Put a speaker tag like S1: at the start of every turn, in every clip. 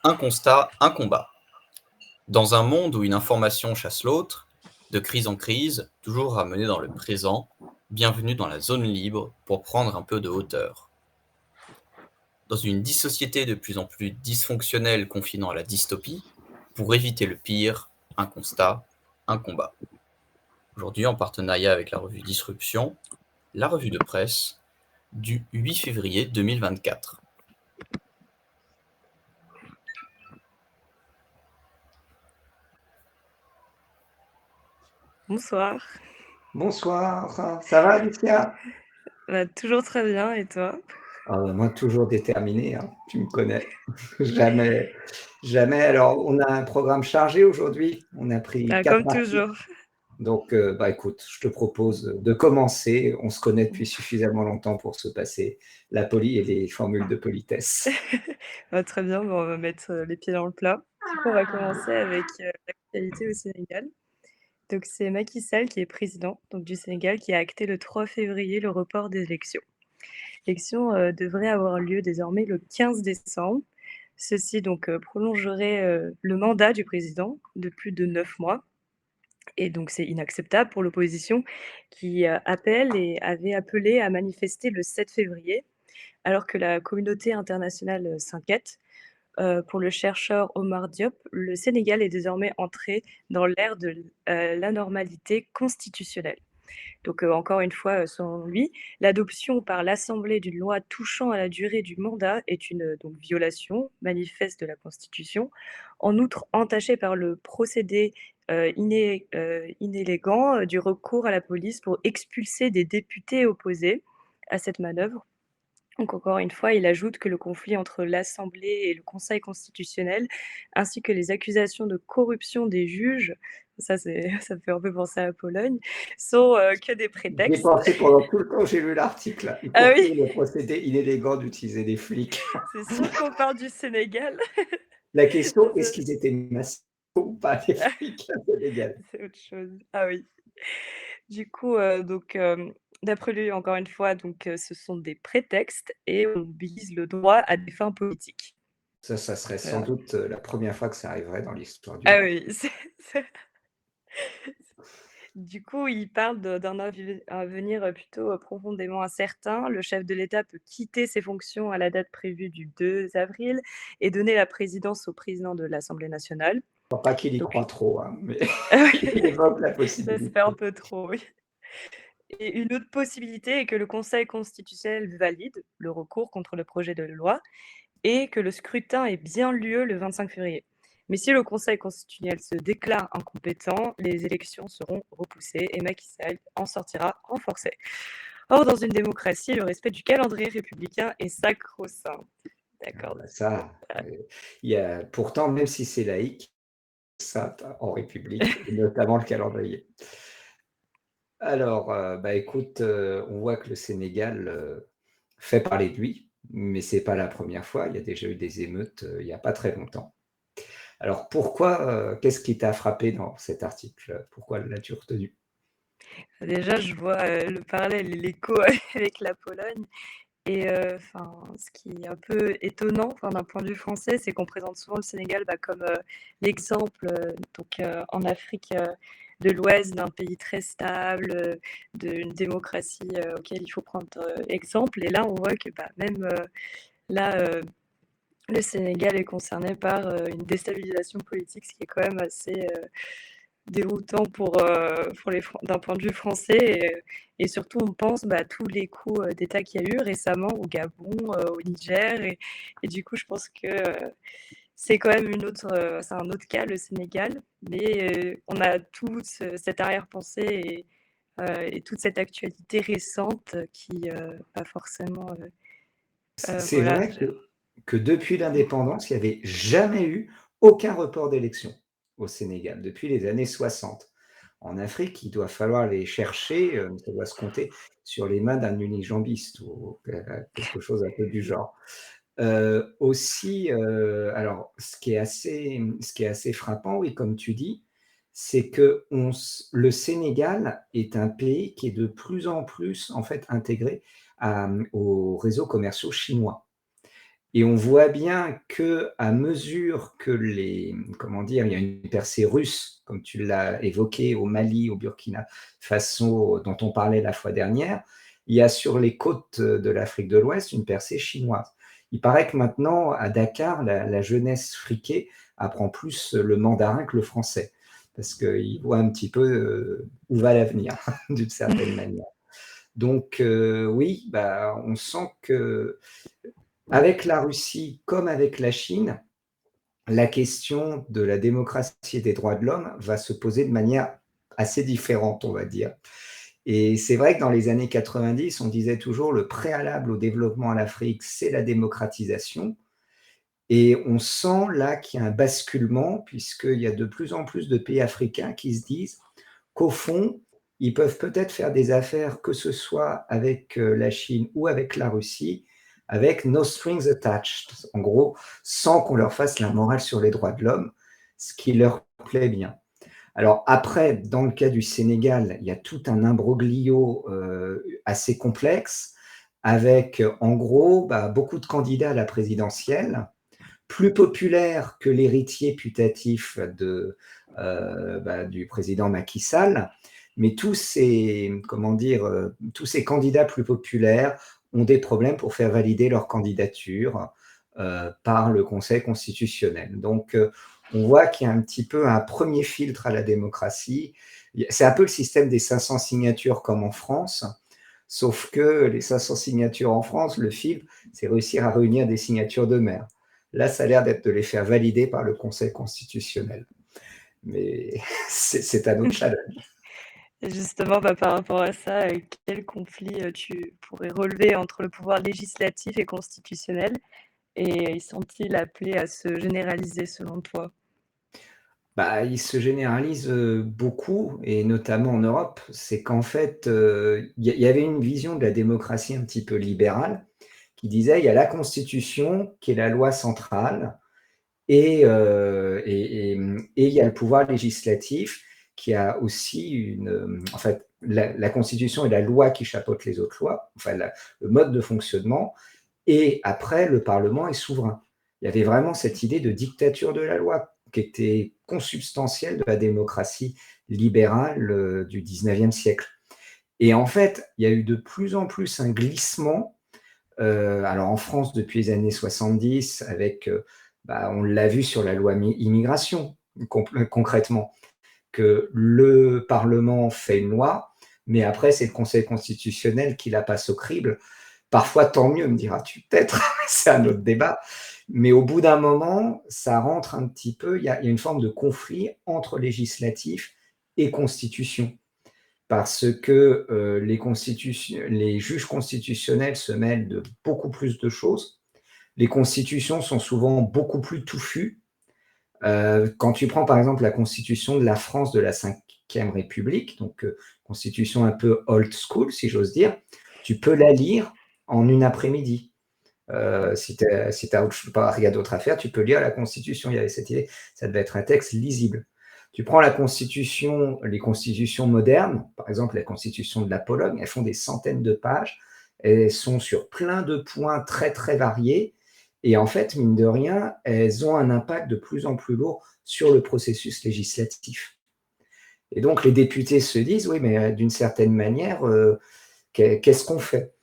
S1: Un constat, un combat. Dans un monde où une information chasse l'autre, de crise en crise, toujours ramené dans le présent, bienvenue dans la zone libre pour prendre un peu de hauteur. Dans une dissociété de plus en plus dysfonctionnelle confinant à la dystopie, pour éviter le pire, un constat, un combat. Aujourd'hui, en partenariat avec la revue Disruption, la revue de presse du 8 février 2024.
S2: Bonsoir.
S3: Bonsoir, ça va Alicia?
S2: Toujours très bien, et toi?
S3: Moi toujours déterminé, hein, tu me connais. Jamais, jamais. Alors, on a un programme chargé aujourd'hui. On a pris 4
S2: Comme
S3: articles.
S2: toujours.
S3: Donc, écoute, je te propose de commencer. On se connaît depuis suffisamment longtemps pour se passer la polie et les formules de politesse.
S2: Très bien, on va mettre les pieds dans le plat. Du coup, on va commencer avec l'actualité au Sénégal. Donc, c'est Macky Sall qui est président du Sénégal qui a acté le 3 février le report des élections. L'élection devrait avoir lieu désormais le 15 décembre. Ceci prolongerait le mandat du président de plus de 9 mois. Et donc, c'est inacceptable pour l'opposition qui appelle et avait appelé à manifester le 7 février, alors que la communauté internationale s'inquiète. Pour le chercheur Omar Diop, le Sénégal est désormais entré dans l'ère de l'anormalité constitutionnelle. Donc, encore une fois, selon lui, l'adoption par l'Assemblée d'une loi touchant à la durée du mandat est une violation manifeste de la Constitution. En outre, entachée par le procédé inélégant du recours à la police pour expulser des députés opposés à cette manœuvre. Donc, encore une fois, il ajoute que le conflit entre l'Assemblée et le Conseil constitutionnel, ainsi que les accusations de corruption des juges, ça me fait un peu penser à la Pologne, sont que des
S3: J'y ai
S2: prétextes.
S3: pensé pendant tout le temps que j'ai lu l'article, y
S2: Ah oui,
S3: compris le procédé inélégant d'utiliser des flics.
S2: c'est sûr qu'on parle du Sénégal.
S3: La question, est-ce
S2: Ça,
S3: qu'ils étaient massifs ou pas, les flics sénégalais?
S2: c'est autre chose. Ah oui. Du coup, d'après lui, encore une fois, ce sont des prétextes et on vise le droit à des fins politiques.
S3: Ça serait sans
S2: Voilà.
S3: doute la première fois que ça arriverait dans l'histoire du
S2: Ah
S3: monde.
S2: oui, c'est Du coup, il parle d'un avenir plutôt profondément incertain. Le chef de l'État peut quitter ses fonctions à la date prévue du 2 avril et donner la présidence au président de l'Assemblée nationale.
S3: Je crois pas qu'il y
S2: Donc,
S3: croit trop, hein, mais
S2: ah
S3: il
S2: oui,
S3: évoque la
S2: ça se fait un
S3: possibilité.
S2: peu trop, oui. Et une autre possibilité est que le Conseil constitutionnel valide le recours contre le projet de loi et que le scrutin ait bien lieu le 25 février. Mais si le Conseil constitutionnel se déclare incompétent, les élections seront repoussées et Macky Sall en sortira renforcé. Or, dans une démocratie, le respect du calendrier républicain est sacro-saint.
S3: Ah
S2: D'accord.
S3: bah ça, il y a pourtant, même si c'est laïque, ça en République, et notamment le calendrier. Alors, écoute, on voit que le Sénégal, fait parler de lui, mais c'est pas la première fois. Il y a déjà eu des émeutes, il y a pas très longtemps. Alors pourquoi, qu'est-ce qui t'a frappé dans cet article? Pourquoi l'as-tu retenu?
S2: Déjà, je vois le parallèle et l'écho avec la Pologne. Et ce qui est un peu étonnant, d'un point de vue français, c'est qu'on présente souvent le Sénégal, comme l'exemple, en Afrique de l'Ouest, d'un pays très stable, d'une démocratie auquel il faut prendre exemple. Et là, on voit que même là, le Sénégal est concerné par une déstabilisation politique, ce qui est quand même assez déroutant pour d'un point de vue français. Et surtout, on pense à tous les coups d'État qu'il y a eu récemment au Gabon, au Niger. Et du coup, je pense que c'est quand même c'est un autre cas, le Sénégal. Mais on a tout cette arrière-pensée et toute cette actualité récente qui pas forcément.
S3: C'est
S2: Voilà.
S3: vrai que depuis l'indépendance, il y avait jamais eu aucun report d'élection au Sénégal, depuis les années 60. En Afrique, il doit falloir les chercher, ça doit se compter sur les mains d'un unijambiste ou quelque chose un peu du genre. Aussi, alors ce qui est assez frappant, oui, comme tu dis, c'est que le Sénégal est un pays qui est de plus en plus, en fait, intégré aux réseaux commerciaux chinois. Et on voit bien qu'à mesure que comment dire, il y a une percée russe, comme tu l'as évoqué, au Mali, au Burkina Faso, dont on parlait la fois dernière, il y a sur les côtes de l'Afrique de l'Ouest une percée chinoise. Il paraît que maintenant, à Dakar, la jeunesse friquée apprend plus le mandarin que le français, parce qu'ils voient un petit peu où va l'avenir, d'une certaine manière. Donc oui, on sent que avec la Russie comme avec la Chine, la question de la démocratie et des droits de l'homme va se poser de manière assez différente, on va dire. Et c'est vrai que dans les années 90, on disait toujours le préalable au développement en Afrique, c'est la démocratisation. Et on sent là qu'il y a un basculement, puisqu'il y a de plus en plus de pays africains qui se disent qu'au fond, ils peuvent peut-être faire des affaires, que ce soit avec la Chine ou avec la Russie, avec no strings attached, en gros, sans qu'on leur fasse la morale sur les droits de l'homme, ce qui leur plaît bien. Alors après, dans le cas du Sénégal, il y a tout un imbroglio assez complexe, avec en gros beaucoup de candidats à la présidentielle, plus populaire que l'héritier putatif du président Macky Sall, mais tous ces candidats plus populaires ont des problèmes pour faire valider leur candidature par le Conseil constitutionnel. Donc, on voit qu'il y a un petit peu un premier filtre à la démocratie. C'est un peu le système des 500 signatures comme en France, sauf que les 500 signatures en France, le filtre, c'est réussir à réunir des signatures de maire. Là, ça a l'air d'être de les faire valider par le Conseil constitutionnel. Mais c'est un autre challenge.
S2: Et justement, par rapport à ça, quel conflit tu pourrais relever entre le pouvoir législatif et constitutionnel? Et sont-ils appelés à se généraliser selon toi?
S3: Il se généralise beaucoup, et notamment en Europe. C'est qu'en fait, il y avait une vision de la démocratie un petit peu libérale qui disait il y a la Constitution qui est la loi centrale, et il y a le pouvoir législatif qui a aussi en fait, la Constitution est la loi qui chapeaute les autres lois, enfin le mode de fonctionnement, et après, le Parlement est souverain. Il y avait vraiment cette idée de dictature de la loi qui était consubstantielle de la démocratie libérale du 19e siècle. Et en fait, il y a eu de plus en plus un glissement, alors en France depuis les années 70, avec, on l'a vu sur la loi immigration, concrètement, que le Parlement fait une loi, mais après, c'est le Conseil constitutionnel qui la passe au crible. Parfois, tant mieux, me diras-tu peut-être, c'est un autre débat. Mais au bout d'un moment, ça rentre un petit peu, il y a une forme de conflit entre législatif et constitution. Parce que les juges constitutionnels se mêlent de beaucoup plus de choses. Les constitutions sont souvent beaucoup plus touffues. Quand tu prends par exemple la constitution de la France de la Ve République, donc constitution un peu old school, si j'ose dire, tu peux la lire en une après-midi. Si tu n'as rien d'autre à faire, tu peux lire la Constitution. Il y avait cette idée, ça devait être un texte lisible. Tu prends la Constitution, les constitutions modernes, par exemple la Constitution de la Pologne, elles font des centaines de pages, elles sont sur plein de points très très variés, et en fait, mine de rien, elles ont un impact de plus en plus lourd sur le processus législatif. Et donc les députés se disent, oui, mais d'une certaine manière, qu'est-ce qu'on fait ?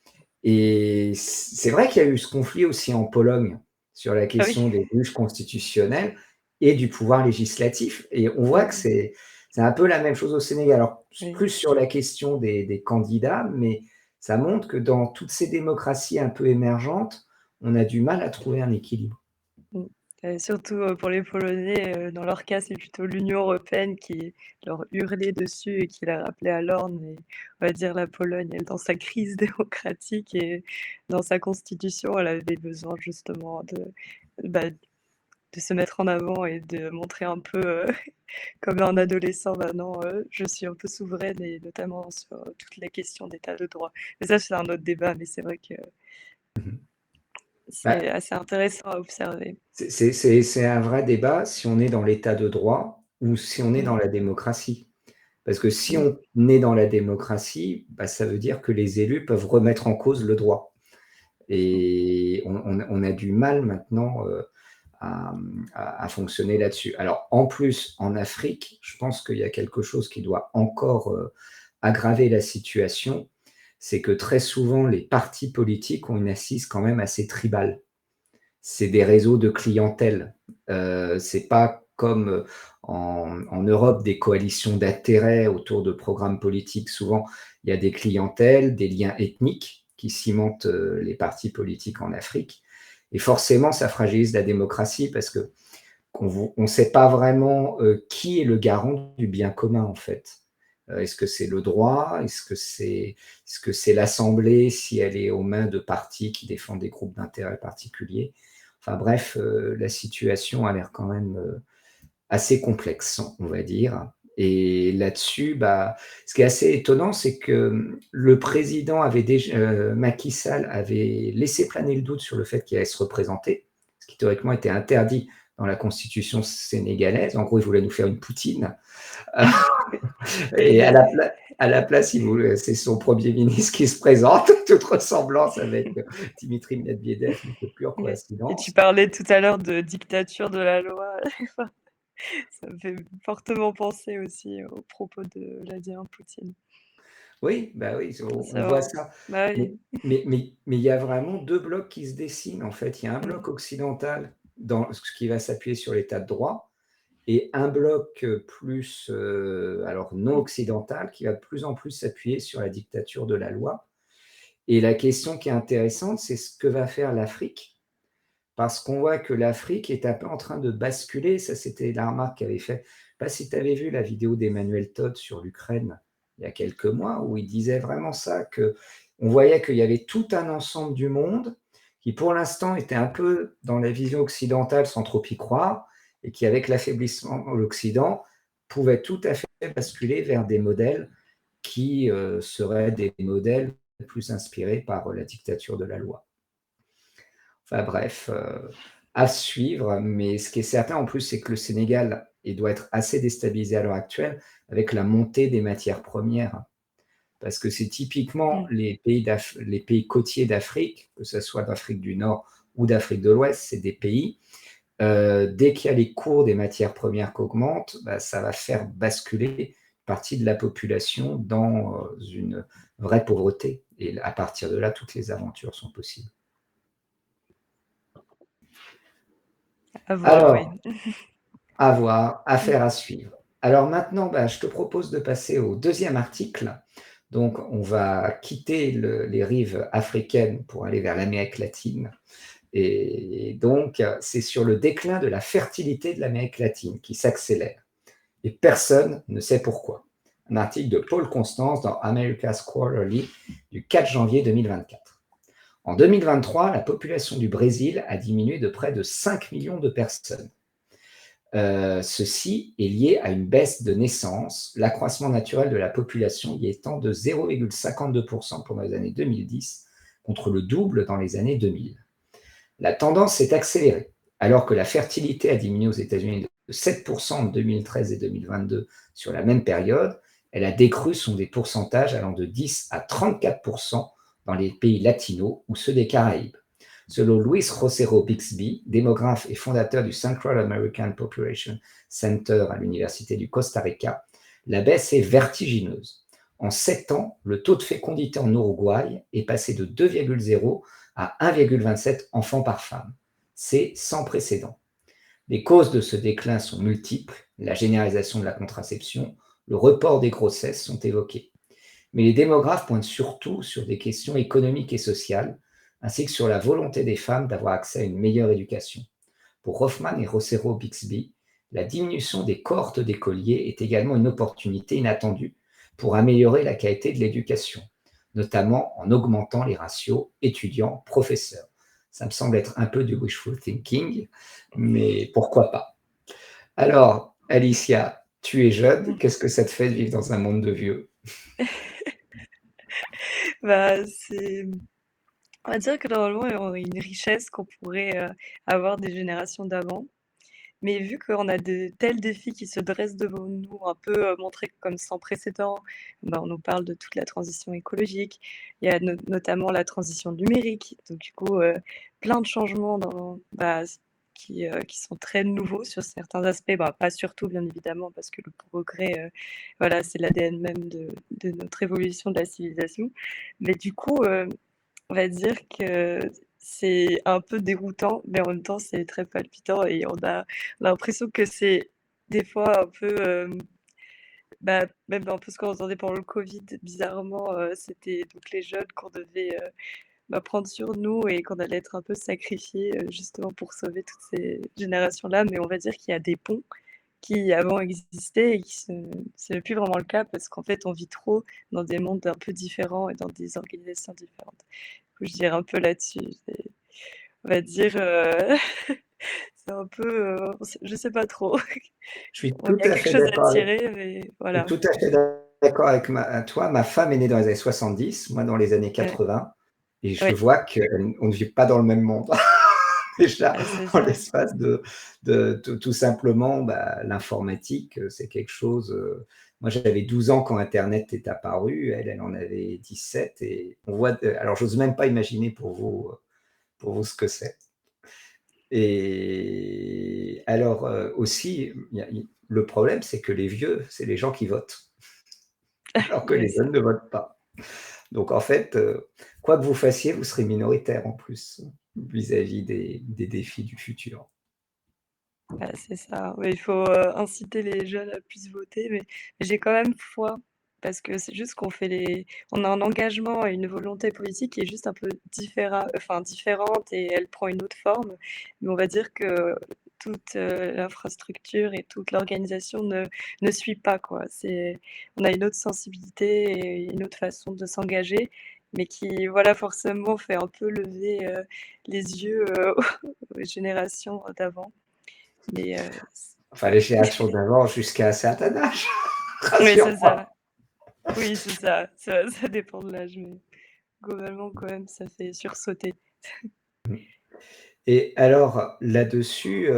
S3: Et c'est vrai qu'il y a eu ce conflit aussi en Pologne sur la
S2: Ah
S3: question
S2: oui.
S3: des juges constitutionnels et du pouvoir législatif. Et on voit que c'est un peu la même chose au Sénégal. Alors,
S2: Oui.
S3: plus sur la question des candidats, mais ça montre que dans toutes ces démocraties un peu émergentes, on a du mal à trouver un équilibre.
S2: Surtout pour les Polonais, dans leur cas, c'est plutôt l'Union européenne qui leur hurlait dessus et qui les rappelait à l'ordre. Mais on va dire la Pologne, elle, dans sa crise démocratique et dans sa constitution, elle avait besoin justement bah, de se mettre en avant et de montrer un peu comme un adolescent, non, je suis un peu souveraine et notamment sur toutes les questions d'état de droit. Mais ça, c'est un autre débat, mais c'est vrai que
S3: Bah,
S2: c'est assez intéressant à observer.
S3: c'est un vrai débat si on est dans l'état de droit ou si on est
S2: Mmh.
S3: dans la démocratie. Parce que si
S2: Mmh.
S3: on est dans la démocratie, ça veut dire que les élus peuvent remettre en cause le droit. Et on a du mal maintenant à fonctionner là-dessus. Alors, en plus, en Afrique, je pense qu'il y a quelque chose qui doit encore aggraver la situation, c'est que très souvent, les partis politiques ont une assise quand même assez tribale. C'est des réseaux de clientèle. C'est pas comme en Europe, des coalitions d'intérêts autour de programmes politiques. Souvent, il y a des clientèles, des liens ethniques qui cimentent les partis politiques en Afrique. Et forcément, ça fragilise la démocratie parce que on ne sait pas vraiment qui est le garant du bien commun, en fait. Est-ce que c'est le droit? Est-ce que c'est l'Assemblée si elle est aux mains de partis qui défendent des groupes d'intérêt particuliers? Enfin bref, la situation a l'air quand même assez complexe, on va dire. Et là-dessus, ce qui est assez étonnant, c'est que le président Macky Sall avait laissé planer le doute sur le fait qu'il allait se représenter, ce qui théoriquement était interdit dans la constitution sénégalaise. En gros, il voulait nous faire une poutine. Et à la place, c'est son premier ministre qui se présente. Toute ressemblance avec Dimitri Medvedev n'était plus en
S2: Et
S3: coïncidence.
S2: tu parlais tout à l'heure de dictature de la loi. Ça me fait fortement penser aussi aux propos de Vladimir Poutine.
S3: Oui, oui,
S2: C'est
S3: on voit
S2: vrai.
S3: ça.
S2: Bah oui.
S3: Mais il y a vraiment 2 blocs qui se dessinent, en fait. Il y a un bloc occidental dans ce qui va s'appuyer sur l'état de droit et un bloc plus, alors non occidental, qui va de plus en plus s'appuyer sur la dictature de la loi. Et la question qui est intéressante, c'est ce que va faire l'Afrique. Parce qu'on voit que l'Afrique est un peu en train de basculer. Ça, c'était la remarque qu'avait fait. Je ne sais pas si tu avais vu la vidéo d'Emmanuel Todd sur l'Ukraine il y a quelques mois, où il disait vraiment ça, qu'on voyait qu'il y avait tout un ensemble du monde qui, pour l'instant, était un peu dans la vision occidentale sans trop y croire, et qui, avec l'affaiblissement de l'Occident, pouvait tout à fait basculer vers des modèles qui seraient des modèles plus inspirés par la dictature de la loi. Enfin bref, à suivre, mais ce qui est certain en plus, c'est que le Sénégal, il doit être assez déstabilisé à l'heure actuelle avec la montée des matières premières. Parce que c'est typiquement les pays côtiers d'Afrique, que ce soit d'Afrique du Nord ou d'Afrique de l'Ouest, c'est des pays, dès qu'il y a les cours des matières premières qui augmentent, ça va faire basculer une partie de la population dans une vraie pauvreté. Et à partir de là, toutes les aventures sont possibles.
S2: À voir, oui.
S3: À voir, affaire à suivre. Alors maintenant, je te propose de passer au deuxième article. Donc, on va quitter les rives africaines pour aller vers l'Amérique latine. Et donc, c'est sur le déclin de la fertilité de l'Amérique latine qui s'accélère. Et personne ne sait pourquoi. Un article de Paul Constance dans America's Quarterly du 4 janvier 2024. En 2023, la population du Brésil a diminué de près de 5 millions de personnes. Ceci est lié à une baisse de naissance, l'accroissement naturel de la population y étant de 0,52% pendant les années 2010, contre le double dans les années 2000. La tendance s'est accélérée, alors que la fertilité a diminué aux États-Unis de 7% en 2013 et 2022 sur la même période. Elle a décru son des pourcentages allant de 10 à 34% dans les pays latinos ou ceux des Caraïbes. Selon Luis Rosero Bixby, démographe et fondateur du Central American Population Center à l'Université du Costa Rica, la baisse est vertigineuse. En 7 ans, le taux de fécondité en Uruguay est passé de 2,0 à 1,27 enfants par femme. C'est sans précédent. Les causes de ce déclin sont multiples. La généralisation de la contraception, le report des grossesses sont évoqués. Mais les démographes pointent surtout sur des questions économiques et sociales, ainsi que sur la volonté des femmes d'avoir accès à une meilleure éducation. Pour Hoffman et Rosero Bixby, la diminution des cohortes d'écoliers est également une opportunité inattendue pour améliorer la qualité de l'éducation, notamment en augmentant les ratios étudiants-professeurs. Ça me semble être un peu du wishful thinking, mais pourquoi pas. Alors, Alicia, tu es jeune, qu'est-ce que ça te fait de vivre dans un monde de vieux?
S2: On va dire que normalement, il y aurait une richesse qu'on pourrait avoir des générations d'avant. Mais vu qu'on a de tels défis qui se dressent devant nous, un peu, montrés comme sans précédent, on nous parle de toute la transition écologique. Il y a notamment la transition numérique. Donc du coup, plein de changements qui sont très nouveaux sur certains aspects. Pas sur tout bien évidemment parce que le progrès, voilà, c'est l'ADN même de notre évolution de la civilisation. Mais du coup, on va dire que c'est un peu déroutant, mais en même temps, c'est très palpitant et on a l'impression que c'est des fois un peu, même un peu ce qu'on entendait pendant le covid bizarrement, c'était donc les jeunes qu'on devait, prendre sur nous et qu'on allait être un peu sacrifiés, justement pour sauver toutes ces générations-là. Mais on va dire qu'il y a des ponts qui avant existaient et c'est plus vraiment le cas parce qu'en fait, on vit trop dans des mondes un peu différents et dans des organisations différentes. Du coup, je dirais un peu là-dessus, on va dire, c'est un peu, je sais pas trop.
S3: Je suis
S2: Il
S3: tout
S2: y a
S3: à
S2: quelque
S3: fait
S2: chose à
S3: d'accord avec
S2: tirer, mais
S3: Je suis
S2: voilà.
S3: tout à fait d'accord avec toi. Ma femme est née dans les années 70, moi dans les années
S2: Ouais,
S3: 80, et je
S2: ouais,
S3: vois qu'on ne vit pas dans le même monde. Déjà,
S2: c'est
S3: en
S2: ça.
S3: l'espace de tout simplement, l'informatique, c'est quelque chose. Moi, j'avais 12 ans quand Internet est apparu, elle en avait 17, et on voit. Alors, j'ose même pas imaginer pour vous ce que c'est. Et alors, aussi, le problème, c'est que les vieux, c'est les gens qui votent, alors que
S2: Oui,
S3: les jeunes ne votent pas. Donc, en fait, quoi que vous fassiez, vous serez minoritaire en plus, vis-à-vis des défis du futur.
S2: c'est ça. Oui, il faut, inciter les jeunes à plus voter, mais j'ai quand même foi parce que c'est juste on a un engagement et une volonté politique qui est juste un peu différente et elle prend une autre forme. Mais on va dire que toute, l'infrastructure et toute l'organisation ne suit pas, quoi. On a une autre sensibilité et une autre façon de s'engager, mais qui, voilà, forcément fait un peu lever, les yeux, aux générations d'avant. Mais
S3: Enfin, les générations d'avant jusqu'à un certain âge,
S2: oui, c'est
S3: rassure-moi.
S2: ça. Oui, c'est ça. Ça dépend de l'âge, mais globalement, quand même, ça fait sursauter.
S3: Et alors, là-dessus,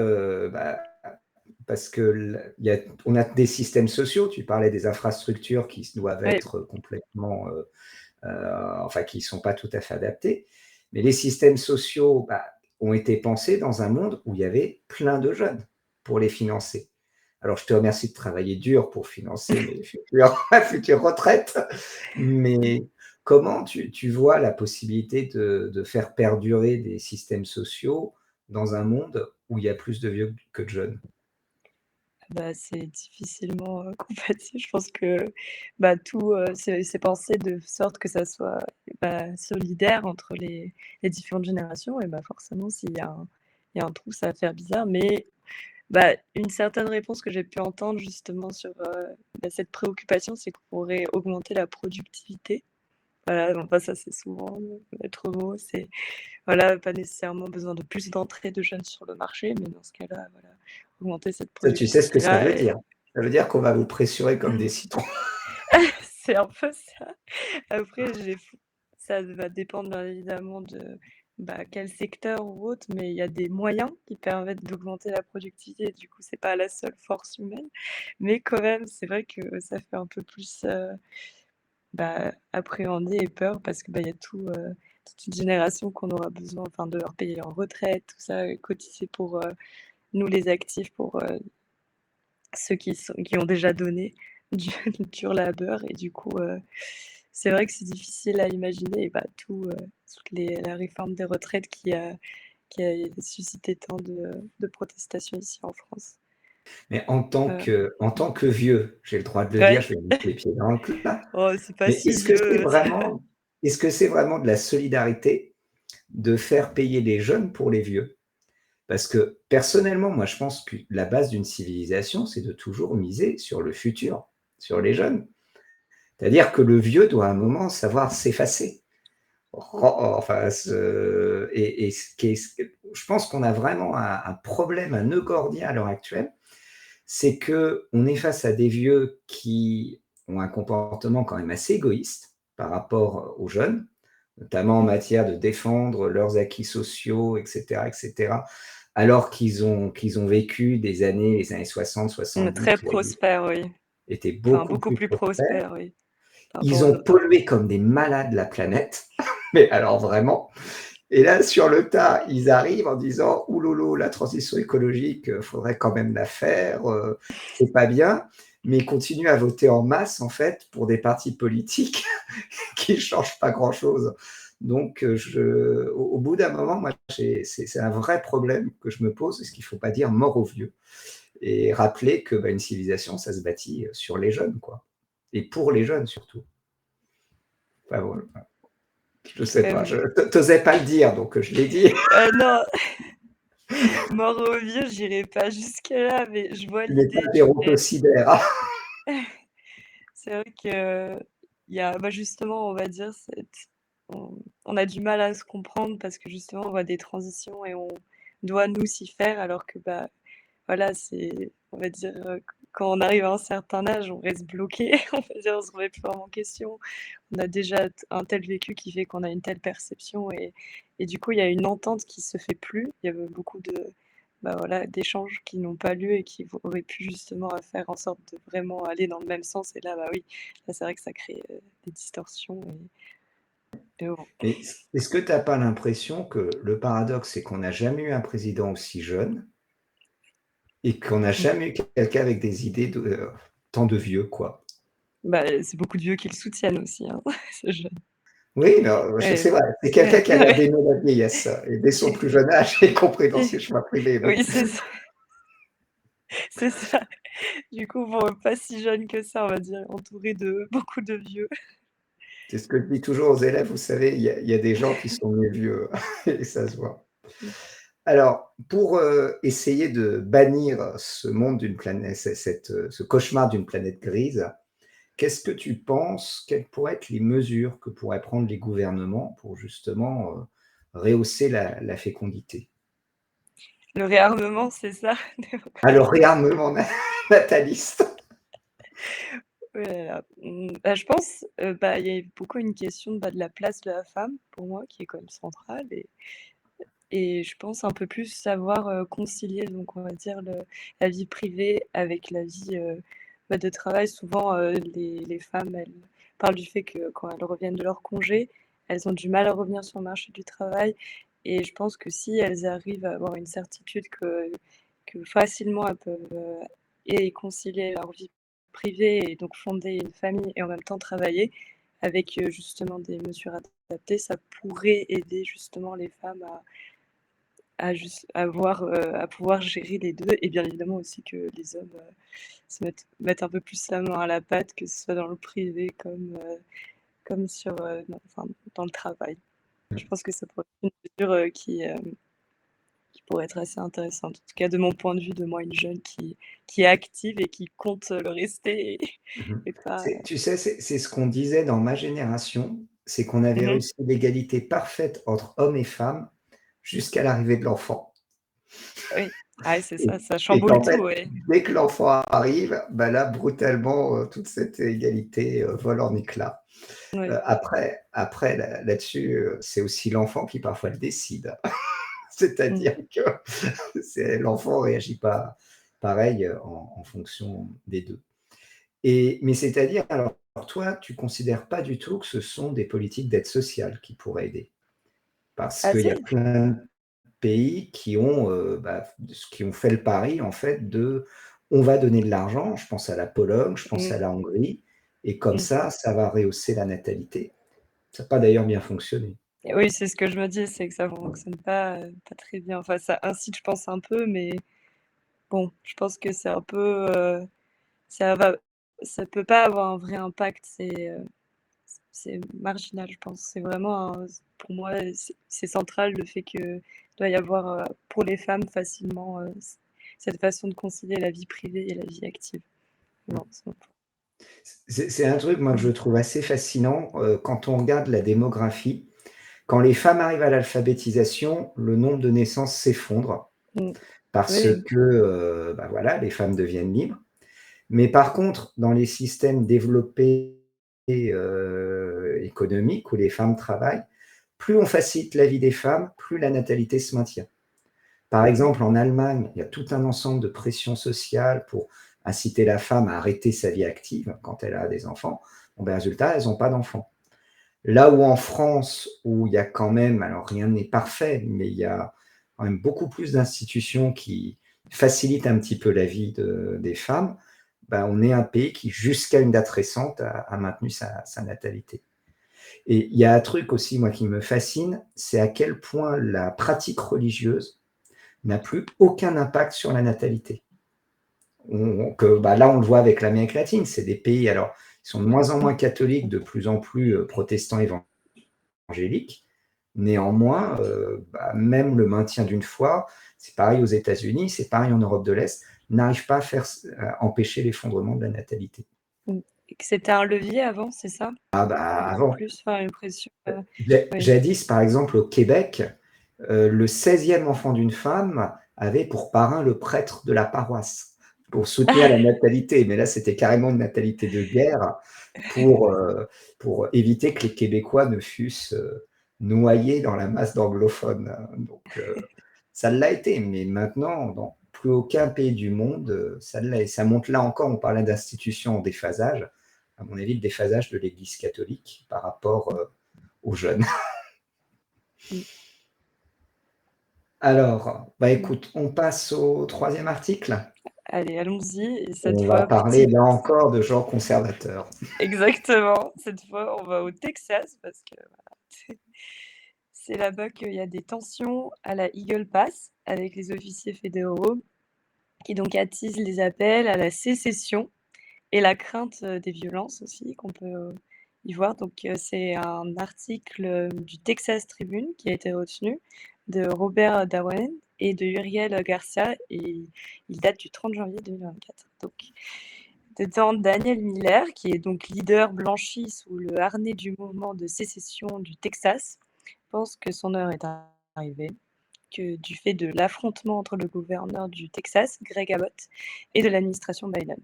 S3: parce que on a des systèmes sociaux, tu parlais des infrastructures qui doivent
S2: Ouais,
S3: être complètement, enfin, qui ne sont pas tout à fait adaptés. Mais les systèmes sociaux, ont été pensés dans un monde où il y avait plein de jeunes pour les financer. Alors, je te remercie de travailler dur pour financer mes futures, ma future retraite, mais comment tu vois la possibilité de faire perdurer des systèmes sociaux dans un monde où il y a plus de vieux que de jeunes?
S2: c'est difficilement, compatible. Je pense que, tout, c'est pensé de sorte que ça soit, solidaire entre les différentes générations et forcément, s'il y a un trou, ça va faire bizarre. Mais une certaine réponse que j'ai pu entendre justement sur, cette préoccupation, c'est qu'on pourrait augmenter la productivité. Voilà, donc ça c'est souvent le maître mot, c'est voilà, pas nécessairement besoin de plus d'entrée de jeunes sur le marché, mais dans ce cas-là, voilà, augmenter cette
S3: Ça, tu sais ce que ça
S2: productivité-là
S3: veut
S2: et
S3: dire? Ça veut dire qu'on va vous pressurer comme des citrons.
S2: c'est un peu ça. Après ça va dépendre bien évidemment de, quel secteur ou autre, mais il y a des moyens qui permettent d'augmenter la productivité, du coup, c'est pas la seule force humaine, mais quand même, c'est vrai que ça fait un peu plus, appréhender et peur parce que, il y a toute une génération qu'on aura besoin, enfin, de leur payer en retraite, tout ça, cotiser pour, nous les actifs, pour, ceux qui ont déjà donné du du dur labeur et du coup, c'est vrai que c'est difficile à imaginer et la réforme des retraites qui a suscité tant de protestations ici en France.
S3: Mais
S2: Heu,
S3: en tant que vieux, j'ai le droit de le dire,
S2: ouais.
S3: je vais mettre les pieds dans le plat.
S2: Oh, c'est pas
S3: Mais
S2: si vieux,
S3: est-ce que c'est vraiment de la solidarité de faire payer les jeunes pour les vieux? Parce que personnellement, moi, je pense que la base d'une civilisation, c'est de toujours miser sur le futur, sur les jeunes. C'est-à-dire que le vieux doit à un moment savoir s'effacer. Enfin, ce qui est, je pense qu'on a vraiment un problème, un nœud gordien à l'heure actuelle, c'est qu'on est face à des vieux qui ont un comportement quand même assez égoïste par rapport aux jeunes, notamment en matière de défendre leurs acquis sociaux, etc., etc., alors qu'ils ont vécu les années 60, 70,
S2: Très prospère, oui.
S3: étaient
S2: Enfin,
S3: beaucoup
S2: beaucoup
S3: plus
S2: plus
S3: prospères.
S2: prospère, oui, par rapport
S3: Ils
S2: aux
S3: ont
S2: autres.
S3: pollué comme des malades la planète, mais alors vraiment. Et là, sur le tas, ils arrivent en disant: «Ouh lolo, la transition écologique, faudrait quand même la faire, c'est pas bien». Mais ils continuent à voter en masse, en fait, pour des partis politiques qui ne changent pas grand-chose. Donc, au bout d'un moment, moi, c'est un vrai problème que je me pose. Est-ce qu'il ne faut pas dire mort aux vieux? Et rappeler que une civilisation, ça se bâtit sur les jeunes, quoi. Et pour les jeunes, surtout. Enfin, voilà. Je sais pas, je n'osais pas le dire, donc je l'ai dit.
S2: Non, mort aux vieux, j'irai pas jusque-là, mais je vois
S3: Tu n'es pas
S2: l'idée, tu sais.
S3: gérontocidaire.
S2: C'est vrai qu'il y a, justement, on va dire, on a du mal à se comprendre parce que justement, on voit des transitions et on doit nous s'y faire, alors que voilà, on va dire, quand on arrive à un certain âge, on reste bloqué, on va dire, on se remet plus vraiment en question. On a déjà un tel vécu qui fait qu'on a une telle perception et du coup, il y a une entente qui se fait plus. Il y avait beaucoup voilà, d'échanges qui n'ont pas lieu et qui auraient pu justement faire en sorte de vraiment aller dans le même sens. Et là, oui, là, c'est vrai que ça crée des distorsions. Et bon.
S3: Mais est-ce que tu n'as pas l'impression que le paradoxe, c'est qu'on n'a jamais eu un président aussi jeune et qu'on n'a jamais eu quelqu'un avec des idées tant de vieux, quoi?
S2: C'est beaucoup de vieux qui le soutiennent aussi, hein, ce jeune.
S3: Oui, non,
S2: Ouais.
S3: c'est vrai, c'est quelqu'un qui a l'air d'aimer la vieillesse et dès son plus jeune âge, y compris dans ses choix privés. Oui.
S2: Oui, c'est ça. C'est ça. Du coup, bon, pas si jeune que ça, on va dire, entouré de beaucoup de vieux.
S3: C'est ce que je dis toujours aux élèves, vous savez, il y a des gens qui sont nés vieux et ça se voit. Alors, pour essayer de bannir ce monde d'une planète, ce cauchemar d'une planète grise, qu'est-ce que tu penses, quelles pourraient être les mesures que pourraient prendre les gouvernements pour justement rehausser la fécondité?
S2: Le réarmement, c'est ça?
S3: Alors, réarmement nataliste.
S2: Oh là là. Je pense, il y a beaucoup une question de la place de la femme, pour moi, qui est quand même centrale et je pense un peu plus savoir, concilier donc on va dire la vie privée avec la vie, de travail. Souvent, les femmes, elles parlent du fait que quand elles reviennent de leur congé, elles ont du mal à revenir sur le marché du travail et je pense que si elles arrivent à avoir une certitude que facilement elles peuvent, et concilier leur vie privée et donc fonder une famille et en même temps travailler avec, justement des mesures adaptées, ça pourrait aider justement les femmes à pouvoir gérer les 2 et bien évidemment aussi que les hommes, mettent un peu plus la main à la pâte, que ce soit dans le privé comme sur, dans le travail. Je pense que ça pourrait être une mesure, qui pourrait être assez intéressante. En tout cas, de mon point de vue, de moi, une jeune qui est active et qui compte, le rester et
S3: Mhm.
S2: et pas
S3: Tu sais, c'est ce qu'on disait dans ma génération, c'est qu'on avait
S2: mmh
S3: réussi l'égalité parfaite entre hommes et femmes jusqu'à l'arrivée de l'enfant.
S2: Oui. Ah oui, c'est
S3: Et,
S2: ça, ça
S3: et
S2: chamboule
S3: qu'en
S2: tout,
S3: fait,
S2: ouais.
S3: dès que l'enfant arrive, là, brutalement, toute cette égalité vole en éclats.
S2: Ouais.
S3: Après là-dessus, c'est aussi l'enfant qui parfois le décide.
S2: Mmh.
S3: C'est-à-dire que l'enfant ne réagit pas pareil en fonction des deux. Mais c'est-à-dire, alors toi, tu ne considères pas du tout que ce sont des politiques d'aide sociale qui pourraient aider? Parce
S2: Ah
S3: qu'il y a
S2: si?
S3: plein de pays qui ont fait le pari, en fait, on va donner de l'argent, je pense à la Pologne, je pense
S2: Mmh.
S3: à la Hongrie, et comme
S2: Mmh.
S3: ça va rehausser la natalité. Ça n'a pas d'ailleurs bien fonctionné.
S2: Et oui, c'est ce que je me dis, c'est que ça fonctionne pas très bien. Enfin, ça incite, je pense, un peu, mais bon, je pense que c'est un peu, ça va ça peut pas avoir un vrai impact, c'est marginal, je pense. C'est vraiment pour moi, c'est central le fait que doit y avoir, pour les femmes facilement, cette façon de concilier la vie privée et la vie active. Non,
S3: C'est un truc, moi, que je trouve assez fascinant quand on regarde la démographie. Quand les femmes arrivent à l'alphabétisation, le nombre de naissances s'effondre
S2: mmh,
S3: parce
S2: oui,
S3: que voilà, les femmes deviennent libres. Mais par contre, dans les systèmes développés économiques où les femmes travaillent, plus on facilite la vie des femmes, plus la natalité se maintient. Par exemple, en Allemagne, il y a tout un ensemble de pressions sociales pour inciter la femme à arrêter sa vie active quand elle a des enfants. Bon, ben, résultat, elles n'ont pas d'enfants. Là où en France, où il y a quand même, alors rien n'est parfait, mais il y a quand même beaucoup plus d'institutions qui facilitent un petit peu la vie des femmes, ben, on est un pays qui, jusqu'à une date récente, a maintenu sa natalité. Et il y a un truc aussi, moi, qui me fascine, c'est à quel point la pratique religieuse n'a plus aucun impact sur la natalité. Là, on le voit avec l'Amérique latine, c'est des pays, alors, ils sont de moins en moins catholiques, de plus en plus protestants évangéliques. Néanmoins, même le maintien d'une foi, c'est pareil aux États-Unis, c'est pareil en Europe de l'Est, n'arrive pas à empêcher l'effondrement de la natalité.
S2: Et que c'était un levier avant, c'est ça?
S3: Avant,
S2: Plus, enfin, une pression. Oui.
S3: jadis, par exemple, au Québec, le 16e enfant d'une femme avait pour parrain le prêtre de la paroisse pour soutenir la natalité. Mais là, c'était carrément une natalité de guerre pour éviter que les Québécois ne fussent noyés dans la masse d'anglophones. Donc, ça l'a été. Mais maintenant, dans plus aucun pays du monde, ça l'est. Et ça montre là encore, on parlait d'institutions en déphasage. À mon avis, le déphasage de l'Église catholique par rapport aux jeunes. Alors, écoute, on passe au 3e article.
S2: Allez, allons-y. Et cette
S3: On
S2: fois,
S3: va parler là encore de gens conservateurs.
S2: Exactement. Cette fois, on va au Texas parce que c'est là-bas qu'il y a des tensions à la Eagle Pass avec les officiers fédéraux qui donc attisent les appels à la sécession et la crainte des violences aussi qu'on peut y voir. Donc, c'est un article du Texas Tribune qui a été retenu de Robert Darwin et de Uriel Garcia et il date du 30 janvier 2024. Donc, dedans, Daniel Miller, qui est donc leader blanchi sous le harnais du mouvement de sécession du Texas, pense que son heure est arrivée, que du fait de l'affrontement entre le gouverneur du Texas, Greg Abbott, et de l'administration Biden.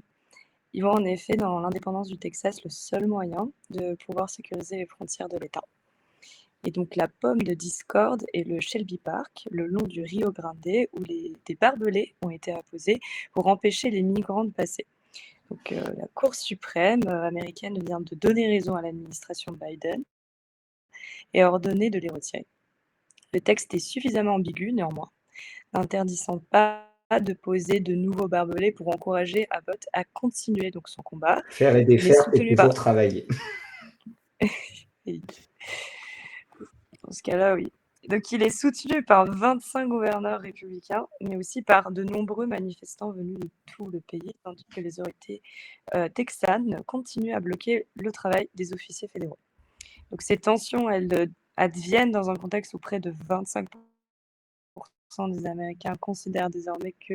S2: Ils voient en effet dans l'indépendance du Texas le seul moyen de pouvoir sécuriser les frontières de l'État. Et donc la pomme de discorde est le Shelby Park, le long du Rio Grande, où des barbelés ont été apposés pour empêcher les migrants de passer. Donc la Cour suprême américaine vient de donner raison à l'administration Biden et a ordonné de les retirer. Le texte est suffisamment ambigu néanmoins, n'interdisant pas de poser de nouveaux barbelés pour encourager Abbott à continuer donc son combat.
S3: Faire et défaire, c'est toujours travailler.
S2: Dans ce cas-là, oui. Donc il est soutenu par 25 gouverneurs républicains, mais aussi par de nombreux manifestants venus de tout le pays, tandis que les autorités texanes continuent à bloquer le travail des officiers fédéraux. Donc ces tensions, elles adviennent dans un contexte où près de 25% des Américains considèrent désormais que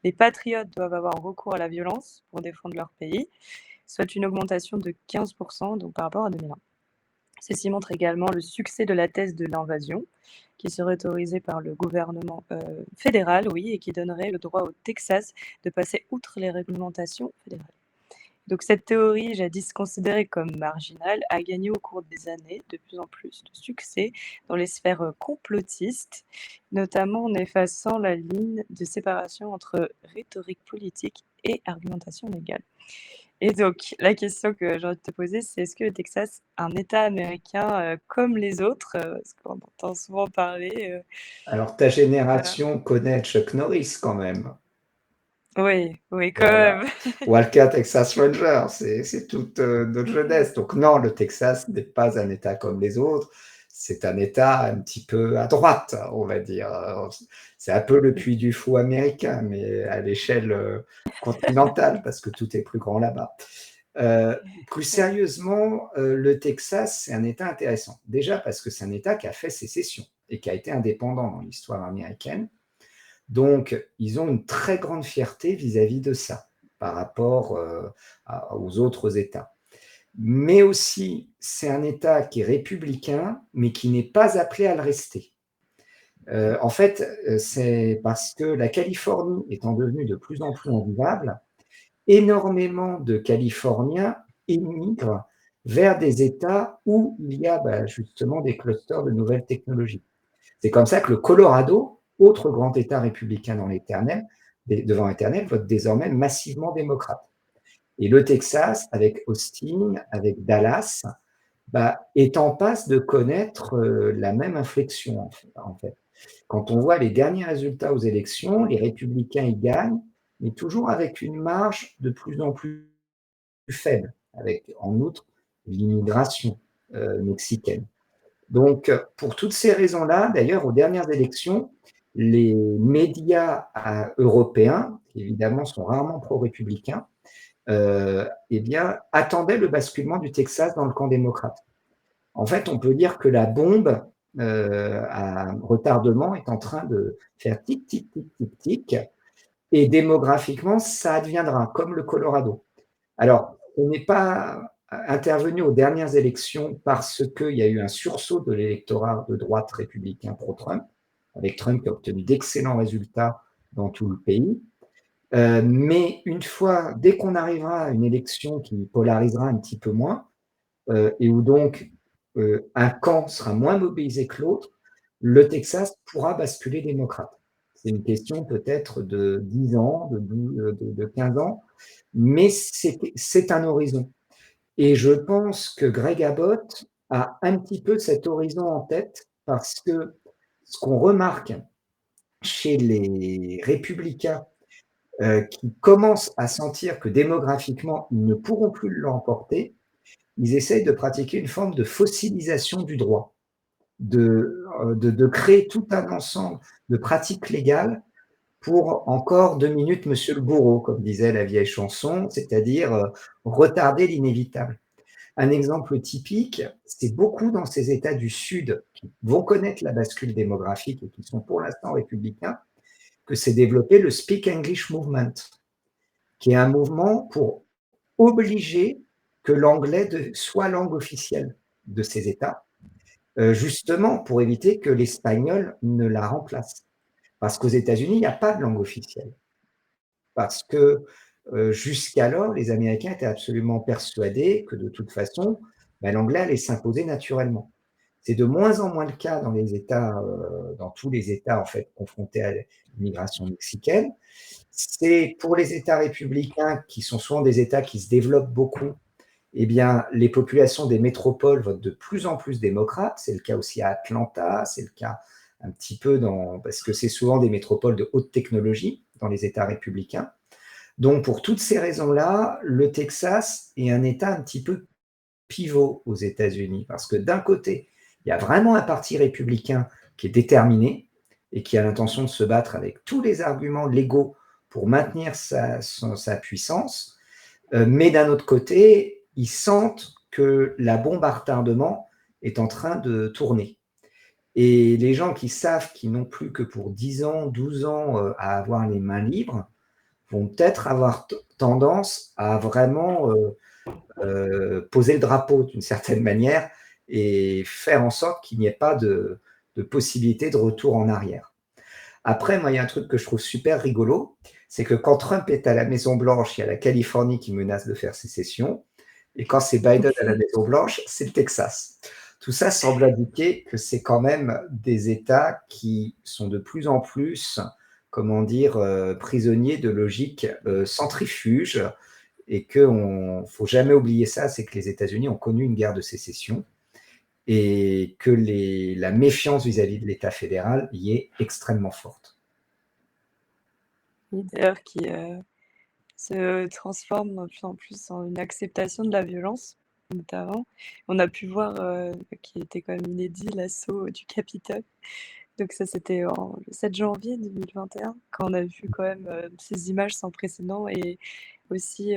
S2: les patriotes doivent avoir recours à la violence pour défendre leur pays, soit une augmentation de 15% donc par rapport à 2001. Ceci montre également le succès de la thèse de l'invasion, qui serait autorisée par le gouvernement fédéral, oui, et qui donnerait le droit au Texas de passer outre les réglementations fédérales. Donc cette théorie, jadis considérée comme marginale, a gagné au cours des années de plus en plus de succès dans les sphères complotistes, notamment en effaçant la ligne de séparation entre rhétorique politique et argumentation légale. Et donc, la question que j'ai envie de te poser, c'est est-ce que le Texas est un État américain comme les autres parce qu'on entend souvent parler.
S3: Alors, ta génération connaît Chuck Norris quand même.
S2: Oui, quand même.
S3: Wildcat Texas Ranger, c'est toute notre jeunesse. Donc non, le Texas n'est pas un État comme les autres. C'est un État un petit peu à droite, on va dire. C'est un peu le Puy du Fou américain, mais à l'échelle continentale, parce que tout est plus grand là-bas. Plus sérieusement, le Texas, c'est un État intéressant. Déjà parce que c'est un État qui a fait sécession et qui a été indépendant dans l'histoire américaine. Donc, ils ont une très grande fierté vis-à-vis de ça par rapport aux autres États. Mais aussi, c'est un État qui est républicain, mais qui n'est pas appelé à le rester. En fait, c'est parce que la Californie étant devenue de plus en plus invivable, énormément de Californiens émigrent vers des États où il y a justement des clusters de nouvelles technologies. C'est comme ça que le Colorado autres grands États républicains devant l'Éternel votent désormais massivement démocrate. Et le Texas, avec Austin, avec Dallas, est en passe de connaître la même inflexion, en fait. Quand on voit les derniers résultats aux élections, les républicains y gagnent, mais toujours avec une marge de plus en plus faible, avec en outre l'immigration mexicaine. Donc, pour toutes ces raisons-là, d'ailleurs, aux dernières élections, les médias européens, qui évidemment sont rarement pro-républicains, attendaient le basculement du Texas dans le camp démocrate. En fait, on peut dire que la bombe à retardement est en train de faire tic, tic, tic, tic, tic, et démographiquement, ça adviendra, comme le Colorado. Alors, on n'est pas intervenu aux dernières élections parce qu'il y a eu un sursaut de l'électorat de droite républicain pro-Trump, avec Trump qui a obtenu d'excellents résultats dans tout le pays. Mais dès qu'on arrivera à une élection qui polarisera un petit peu moins, et où donc un camp sera moins mobilisé que l'autre, le Texas pourra basculer démocrate. C'est une question peut-être de 10 ans, de 15 ans, mais c'est un horizon. Et je pense que Greg Abbott a un petit peu cet horizon en tête parce que ce qu'on remarque chez les républicains qui commencent à sentir que démographiquement, ils ne pourront plus l'emporter, ils essayent de pratiquer une forme de fossilisation du droit, de créer tout un ensemble de pratiques légales pour encore 2 minutes, monsieur le bourreau, comme disait la vieille chanson, c'est-à-dire retarder l'inévitable. Un exemple typique, c'est beaucoup dans ces États du Sud qui vont connaître la bascule démographique et qui sont pour l'instant républicains, que s'est développé le Speak English Movement, qui est un mouvement pour obliger que l'anglais soit langue officielle de ces États, justement pour éviter que l'espagnol ne la remplace. Parce qu'aux États-Unis, il n'y a pas de langue officielle. Parce que jusqu'alors, les Américains étaient absolument persuadés que de toute façon, l'anglais allait s'imposer naturellement. C'est de moins en moins le cas dans les États, dans tous les États en fait confrontés à l'immigration mexicaine. C'est pour les États républicains, qui sont souvent des États qui se développent beaucoup, eh bien, les populations des métropoles votent de plus en plus démocrates. C'est le cas aussi à Atlanta, c'est le cas un petit peu parce que c'est souvent des métropoles de haute technologie dans les États républicains. Donc, pour toutes ces raisons-là, le Texas est un État un petit peu pivot aux États-Unis, parce que d'un côté, il y a vraiment un parti républicain qui est déterminé et qui a l'intention de se battre avec tous les arguments légaux pour maintenir sa puissance, mais d'un autre côté, ils sentent que la bombe à retardement est en train de tourner. Et les gens qui savent qu'ils n'ont plus que pour 10 ans, 12 ans à avoir les mains libres, vont peut-être avoir tendance à vraiment poser le drapeau d'une certaine manière et faire en sorte qu'il n'y ait pas de possibilité de retour en arrière. Après, moi, il y a un truc que je trouve super rigolo, c'est que quand Trump est à la Maison-Blanche, il y a la Californie qui menace de faire sécession, et quand c'est Biden à la Maison-Blanche, c'est le Texas. Tout ça semble indiquer que c'est quand même des États qui sont de plus en plus, prisonniers de logique centrifuge, et qu'il ne faut jamais oublier ça, c'est que les États-Unis ont connu une guerre de sécession et que la méfiance vis-à-vis de l'État fédéral y est extrêmement forte.
S2: D'ailleurs, qui se transforme de plus en plus en une acceptation de la violence, notamment. On a pu voir, qui était quand même inédit, l'assaut du Capitole. Donc ça, c'était le 7 janvier 2021, quand on a vu quand même ces images sans précédent, et aussi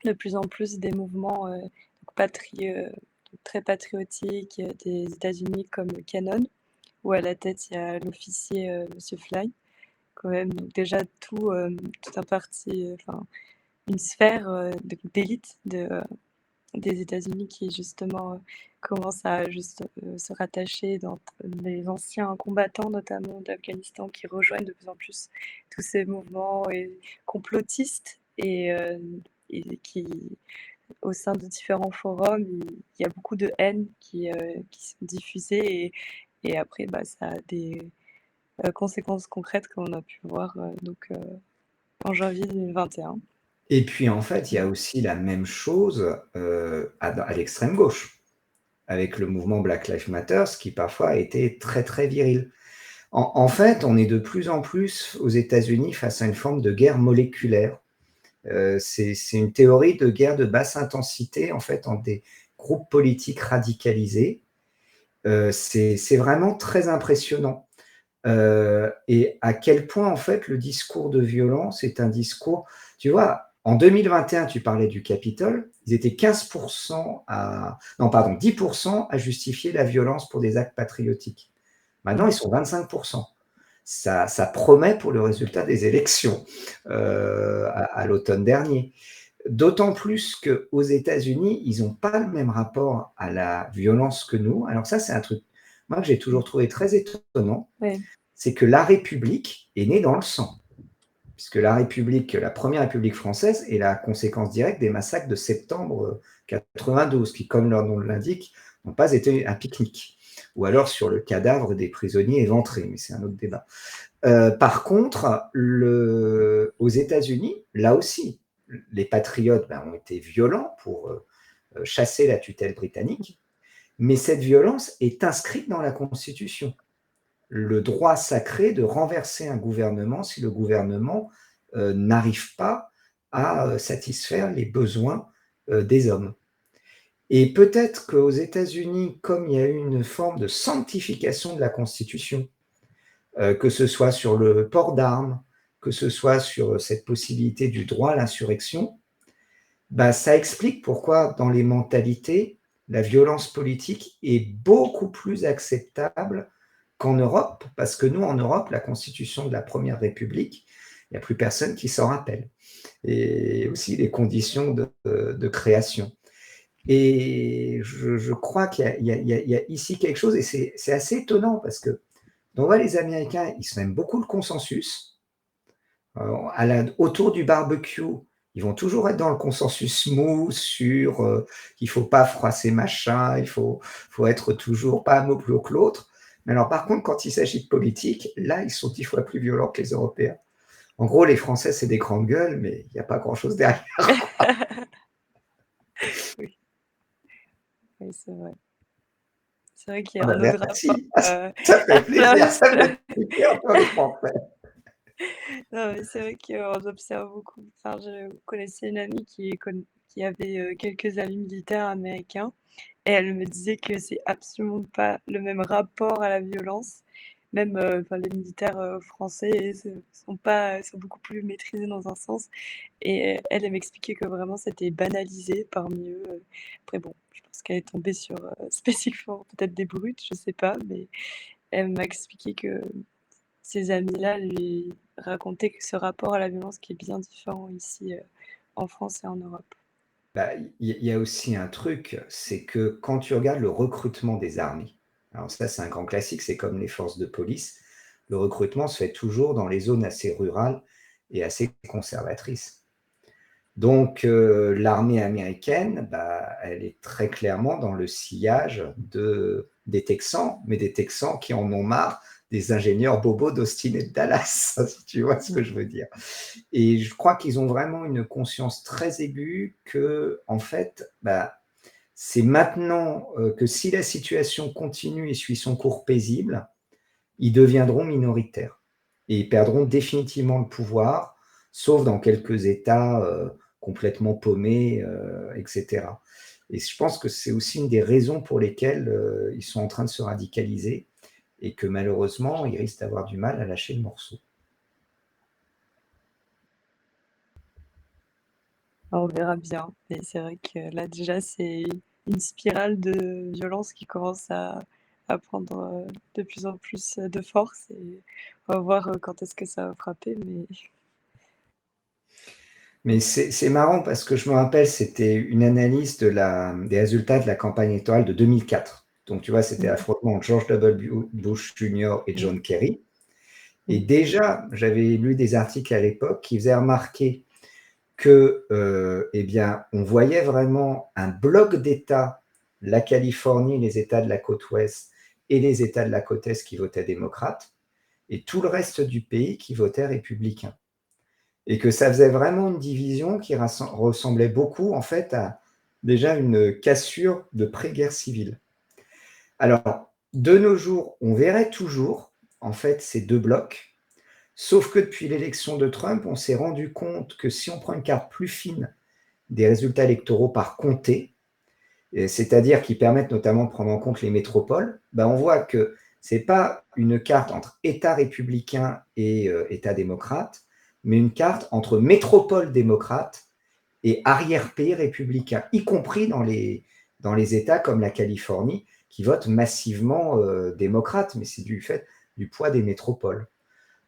S2: de plus en plus des mouvements très patriotiques des États-Unis, comme Canon, où à la tête il y a l'officier Monsieur Fly, quand même. Donc déjà tout un parti, une sphère d'élite des États-Unis qui justement commence à se rattacher dans les anciens combattants, notamment d'Afghanistan, qui rejoignent de plus en plus tous ces mouvements complotistes, et qui, au sein de différents forums, il y a beaucoup de haine qui sont diffusées, et après ça a conséquences concrètes qu'on a pu voir en janvier 2021.
S3: Et puis, en fait, il y a aussi la même chose à l'extrême gauche, avec le mouvement Black Lives Matter, qui parfois a été très, très viril. En fait, on est de plus en plus aux États-Unis face à une forme de guerre moléculaire. C'est une théorie de guerre de basse intensité, en fait, entre des groupes politiques radicalisés. C'est vraiment très impressionnant. Et à quel point, en fait, le discours de violence est un discours… Tu vois, en 2021, tu parlais du Capitole, ils étaient 15% à… Non, pardon, 10% à justifier la violence pour des actes patriotiques. Maintenant, ils sont 25%. Ça promet pour le résultat des élections à l'automne dernier. D'autant plus qu'aux États-Unis, ils n'ont pas le même rapport à la violence que nous. Alors ça, c'est un truc, moi, que j'ai toujours trouvé très étonnant.
S2: Ouais.
S3: C'est que la République est née dans le sang. Puisque la première République française est la conséquence directe des massacres de septembre 92, qui, comme leur nom l'indique, n'ont pas été un pique-nique. Ou alors sur le cadavre des prisonniers éventrés, mais c'est un autre débat. Par contre, aux États-Unis, là aussi, les patriotes ont été violents pour chasser la tutelle britannique, mais cette violence est inscrite dans la Constitution. Le droit sacré de renverser un gouvernement si le gouvernement n'arrive pas à satisfaire les besoins des hommes. Et peut-être qu'aux États-Unis, comme il y a eu une forme de sanctification de la Constitution, que ce soit sur le port d'armes, que ce soit sur cette possibilité du droit à l'insurrection, ça explique pourquoi dans les mentalités, la violence politique est beaucoup plus acceptable qu'en Europe, parce que nous, en Europe, la constitution de la Première République, il n'y a plus personne qui s'en rappelle. Et aussi les conditions de création. Et je crois qu'il y a ici quelque chose, et c'est assez étonnant, parce que on voit les Américains, ils aiment beaucoup le consensus. Autour du barbecue, ils vont toujours être dans le consensus mou sur qu'il ne faut pas froisser machin, il faut être toujours pas un mot plus haut que l'autre. Mais alors, par contre, quand il s'agit de politique, là, ils sont 10 fois plus violents que les Européens. En gros, les Français, c'est des grandes gueules, mais il n'y a pas grand-chose derrière.
S2: Oui. Oui, c'est vrai. C'est vrai qu'il y a un autre rapport.
S3: Ça fait plaisir, ça fait plaisir pour les Français.
S2: Non, mais c'est vrai qu'on observe beaucoup. Enfin, je connaissais une amie qui avait quelques amis militaires américains, et elle me disait que c'est absolument pas le même rapport à la violence. Même les militaires français sont beaucoup plus maîtrisés dans un sens. Et elle m'expliquait que vraiment c'était banalisé parmi eux. Après, bon, je pense qu'elle est tombée sur spécifiquement peut-être des brutes, je sais pas, mais elle m'a expliqué que ses amis-là lui racontaient que ce rapport à la violence qui est bien différent ici en France et en Europe.
S3: Il y a aussi un truc, c'est que quand tu regardes le recrutement des armées, alors ça c'est un grand classique, c'est comme les forces de police, le recrutement se fait toujours dans les zones assez rurales et assez conservatrices. Donc l'armée américaine, elle est très clairement dans le sillage des Texans, mais des Texans qui en ont marre des ingénieurs bobos d'Austin et de Dallas, si tu vois ce que je veux dire. Et je crois qu'ils ont vraiment une conscience très aiguë que, en fait, c'est maintenant que si la situation continue et suit son cours paisible, ils deviendront minoritaires et ils perdront définitivement le pouvoir, sauf dans quelques États complètement paumés, etc. Et je pense que c'est aussi une des raisons pour lesquelles ils sont en train de se radicaliser et que malheureusement, ils risquent d'avoir du mal à lâcher le morceau.
S2: On verra bien. Et c'est vrai que là déjà, c'est une spirale de violence qui commence à prendre de plus en plus de force. Et on va voir quand est-ce que ça va frapper.
S3: Mais c'est marrant parce que je me rappelle, c'était une analyse des résultats de la campagne électorale de 2004. Donc, tu vois, c'était l'affrontement entre George W. Bush Jr. et John Kerry. Et déjà, j'avais lu des articles à l'époque qui faisaient remarquer que, on voyait vraiment un bloc d'États, la Californie, les États de la côte ouest et les États de la côte est qui votaient démocrate, et tout le reste du pays qui votait républicain. Et que ça faisait vraiment une division qui ressemblait beaucoup en fait à déjà une cassure de pré-guerre civile. Alors, de nos jours, on verrait toujours en fait ces deux blocs, sauf que depuis l'élection de Trump, on s'est rendu compte que si on prend une carte plus fine des résultats électoraux par comté, c'est-à-dire qui permettent notamment de prendre en compte les métropoles, ben on voit que ce n'est pas une carte entre État républicain et État démocrate, mais une carte entre métropole démocrate et arrière-pays républicain, y compris dans les États comme la Californie, qui votent massivement démocrate, mais c'est du fait du poids des métropoles.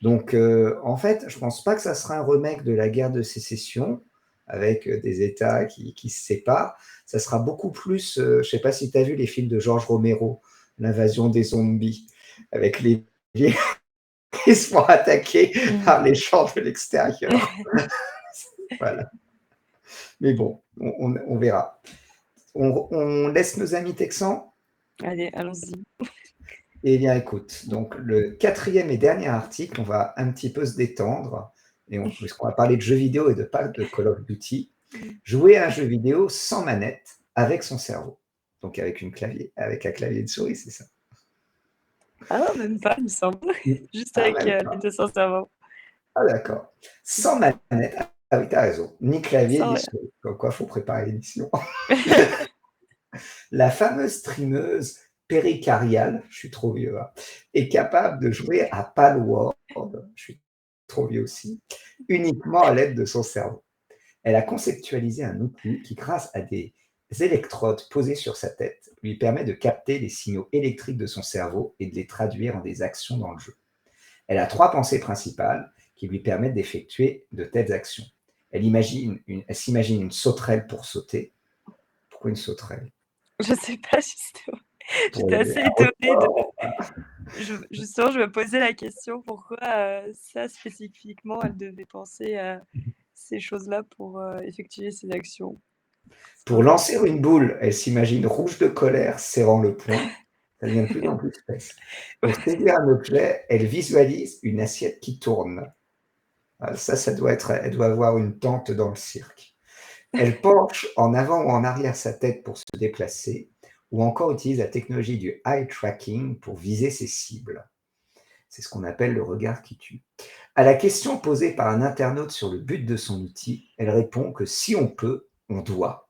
S3: Donc, en fait, je ne pense pas que ça sera un remake de la guerre de sécession, avec des États qui se séparent. Ça sera beaucoup plus, je ne sais pas si tu as vu les films de George Romero, l'invasion des zombies, avec les qui se font attaquer par les gens de l'extérieur. Voilà. Mais bon, on verra. On laisse nos amis texans?
S2: Allez, allons-y.
S3: Eh bien, écoute, donc le 4e et dernier article, on va un petit peu se détendre, puisqu'on va parler de jeux vidéo et de pas de Call of Duty. Jouer à un jeu vidéo sans manette, avec son cerveau. Donc avec un clavier et une souris, c'est ça?
S2: Ah non, même pas, il me semble. Juste
S3: Ah,
S2: avec
S3: même pas.
S2: les 200 cerveaux.
S3: Ah, d'accord. Sans manette. Ah oui, tu as raison. Ni clavier,
S2: Sans
S3: ni
S2: rien.
S3: souris. Comme quoi, il faut préparer l'émission. La fameuse streameuse péricariale, je suis trop vieux, hein, est capable de jouer à Palworld, je suis trop vieux aussi, uniquement à l'aide de son cerveau. Elle a conceptualisé un outil qui, grâce à des électrodes posées sur sa tête, lui permet de capter les signaux électriques de son cerveau et de les traduire en des actions dans le jeu. Elle a 3 pensées principales qui lui permettent d'effectuer de telles actions. Elle s'imagine une sauterelle pour sauter. Pourquoi une sauterelle?
S2: Je sais pas, justement.
S3: Pour
S2: J'étais
S3: aider
S2: assez
S3: à
S2: étonnée de.
S3: hauteur.
S2: Justement, je me posais la question pourquoi ça spécifiquement, elle devait penser à ces choses-là pour effectuer ses actions.
S3: Pour lancer une boule, elle s'imagine rouge de colère, serrant le poing. Ça devient de plus en plus space. Pour saisir un objet, elle visualise une assiette qui tourne. Ça doit être, elle doit avoir une tente dans le cirque. Elle penche en avant ou en arrière sa tête pour se déplacer, ou encore utilise la technologie du eye tracking pour viser ses cibles. C'est ce qu'on appelle le regard qui tue. À la question posée par un internaute sur le but de son outil, elle répond que si on peut, on doit,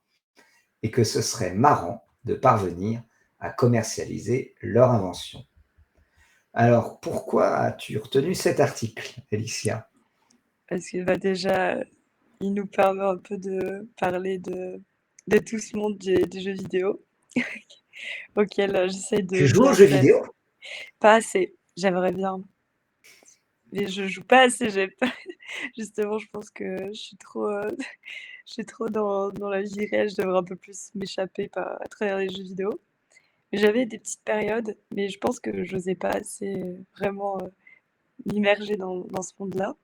S3: et que ce serait marrant de parvenir à commercialiser leur invention. Alors, pourquoi as-tu retenu cet article, Alicia?
S2: Parce que déjà, il nous permet un peu de parler de tout ce monde des jeux vidéo auquel j'essaie
S3: Tu
S2: de
S3: joues aux
S2: bien
S3: jeux
S2: passer.
S3: vidéo?
S2: Pas assez, j'aimerais bien. Mais je joue pas assez, justement, je pense que je suis trop dans la vie réelle, je devrais un peu plus m'échapper à travers les jeux vidéo. Mais j'avais des petites périodes, mais je pense que j'osais pas assez vraiment m'immerger dans ce monde-là.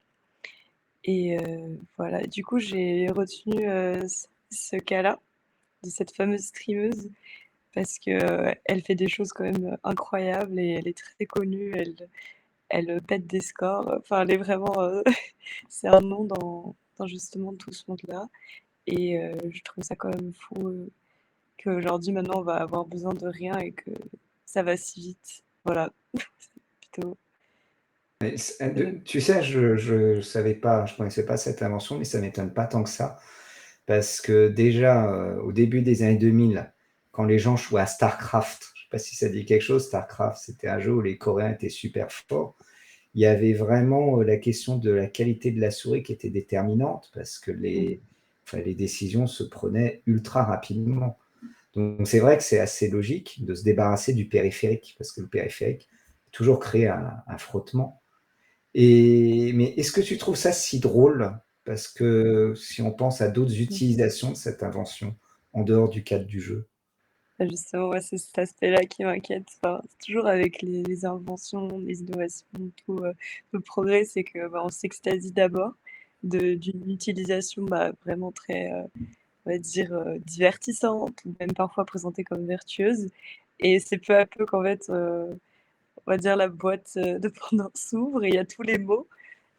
S2: Et voilà, du coup, j'ai retenu ce cas-là, de cette fameuse streameuse, parce que elle fait des choses quand même incroyables et elle est très connue, elle pète des scores, enfin, elle est vraiment, c'est un nom dans justement tout ce monde-là. Et je trouve ça quand même fou qu'aujourd'hui, maintenant, on va avoir besoin de rien et que ça va si vite. Voilà, plutôt.
S3: Tu sais, je savais pas, je connaissais pas cette invention, mais ça m'étonne pas tant que ça, parce que déjà au début des années 2000, quand les gens jouaient à StarCraft, je sais pas si ça dit quelque chose, StarCraft, c'était un jeu où les Coréens étaient super forts. Il y avait vraiment la question de la qualité de la souris qui était déterminante, parce que les décisions se prenaient ultra rapidement. Donc c'est vrai que c'est assez logique de se débarrasser du périphérique, parce que le périphérique toujours crée un frottement. Mais est-ce que tu trouves ça si drôle? Parce que si on pense à d'autres utilisations de cette invention en dehors du cadre du jeu.
S2: Justement, ouais, c'est cet aspect-là qui m'inquiète. Enfin, c'est toujours avec les inventions, les innovations, tout le progrès, c'est que on s'extasie d'abord d'une utilisation vraiment très, on va dire, divertissante ou même parfois présentée comme vertueuse. Et c'est peu à peu qu'en fait, on va dire la boîte de Pandore s'ouvre et il y a tous les mots.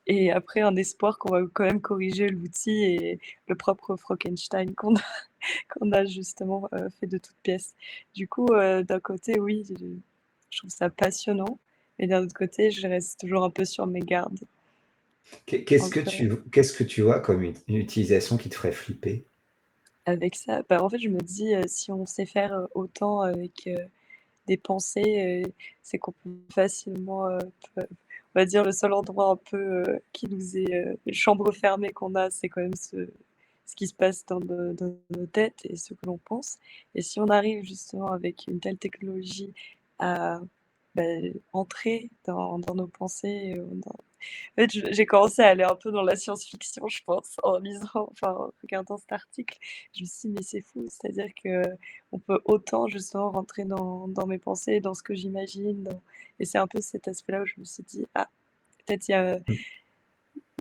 S2: Et après, un espoir qu'on va quand même corriger l'outil et le propre Frankenstein qu'on a justement fait de toutes pièces. Du coup, d'un côté, oui, je trouve ça passionnant. Et d'un autre côté, je reste toujours un peu sur mes gardes.
S3: Qu'est-ce que
S2: Entre,
S3: qu'est-ce que tu vois comme une utilisation qui te ferait flipper?
S2: avec ça, bah, en fait, je me dis, si on sait faire autant avec des pensées, c'est qu'on peut facilement, on va dire, le seul endroit un peu qui nous est, chambre fermée qu'on a, c'est quand même ce qui se passe dans nos têtes et ce que l'on pense. Et si on arrive justement avec une telle technologie à bah, entrer dans nos pensées, en fait, j'ai commencé à aller un peu dans la science-fiction, je pense, en lisant, enfin, en regardant cet article. Je me suis dit, mais c'est fou, c'est-à-dire que on peut autant justement rentrer dans mes pensées, dans ce que j'imagine. Et c'est un peu cet aspect-là où je me suis dit, ah, peut-être il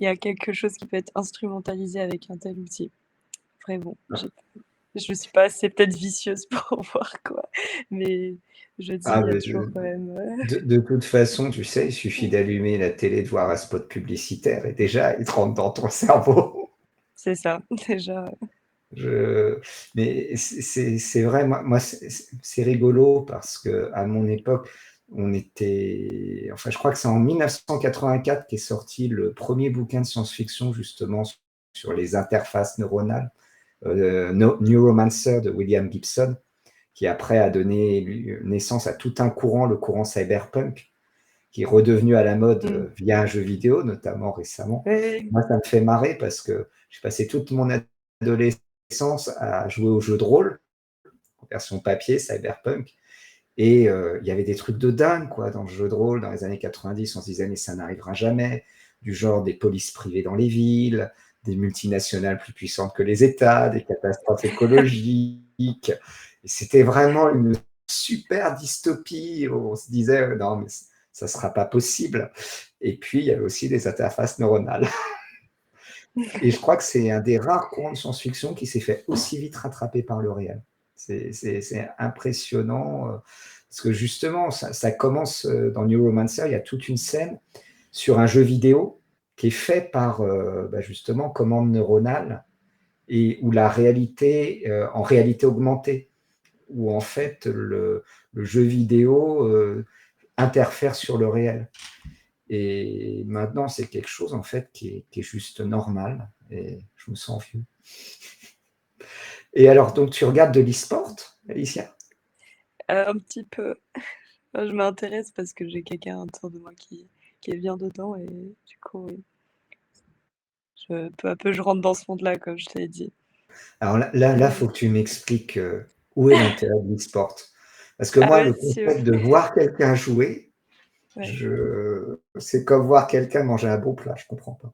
S2: y a quelque chose qui peut être instrumentalisé avec un tel outil. Après, bon, je suis pas assez peut-être vicieuse pour voir quoi, mais je dis,
S3: Ah,
S2: il y a
S3: mais
S2: toujours quand même.
S3: de toute façon, tu sais, il suffit d'allumer la télé, de voir un spot publicitaire et déjà, il te rentre dans ton cerveau.
S2: C'est ça, déjà.
S3: Je mais c'est vrai, moi c'est rigolo parce qu'à mon époque, on était enfin, je crois que c'est en 1984 qu'est sorti le premier bouquin de science-fiction justement sur les interfaces neuronales, Neuromancer de William Gibson, qui après a donné naissance à tout un courant, le courant cyberpunk, qui est redevenu à la mode
S2: Mmh.
S3: via un jeu vidéo, notamment récemment.
S2: Oui,
S3: Moi, ça me fait marrer parce que j'ai passé toute mon adolescence à jouer aux jeux de rôle, en version papier, cyberpunk, et il y avait des trucs de dingue quoi, dans le jeu de rôle. Dans les années 90, on se disait mais ça n'arrivera jamais, du genre des polices privées dans les villes, des multinationales plus puissantes que les États, des catastrophes écologiques. Et c'était vraiment une super dystopie où on se disait non mais ça ne sera pas possible. Et puis il y avait aussi des interfaces neuronales. Et je crois que c'est un des rares courants de science-fiction qui s'est fait aussi vite rattraper par le réel. C'est impressionnant parce que justement, ça commence dans Neuromancer, il y a toute une scène sur un jeu vidéo qui est fait par justement commande neuronale et où la réalité, en réalité augmentée, où en fait le jeu vidéo interfère sur le réel. Et maintenant, c'est quelque chose en fait qui est juste normal et je me sens vieux. Et alors, donc tu regardes de l'e-sport, Alicia?
S2: un petit peu. Enfin, je m'intéresse parce que j'ai quelqu'un autour de moi qui est bien dedans et du coup, oui, peu à peu, je rentre dans ce monde-là, comme je t'ai dit.
S3: Alors là, faut que tu m'expliques où est l'intérêt de l'e-sport. Parce que
S2: Ah
S3: moi,
S2: ouais,
S3: le
S2: si, ouais.
S3: concept de voir quelqu'un jouer,
S2: Ouais.
S3: c'est comme voir quelqu'un manger un beau plat, je comprends pas.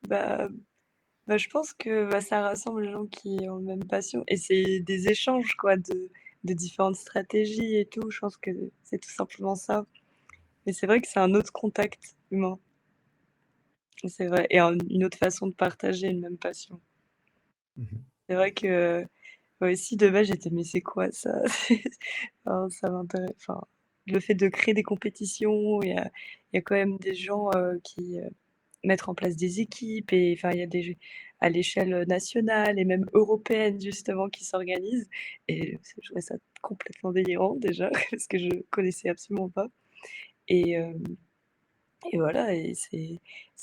S2: Bah, je pense que bah, ça rassemble les gens qui ont la même passion et c'est des échanges quoi, de différentes stratégies et tout. Je pense que c'est tout simplement ça. Et c'est vrai que c'est un autre contact humain. C'est vrai. Et une autre façon de partager une même passion.
S3: Mhm.
S2: C'est vrai que moi aussi, de base, j'étais, mais c'est quoi ça? Enfin, ça m'intéresse. Enfin, le fait de créer des compétitions, il y a quand même des gens qui mettent en place des équipes et enfin, il y a des à l'échelle nationale et même européenne, justement, qui s'organisent. Et je trouvais ça complètement délirant déjà, parce que je connaissais absolument pas. Et, euh, et voilà, et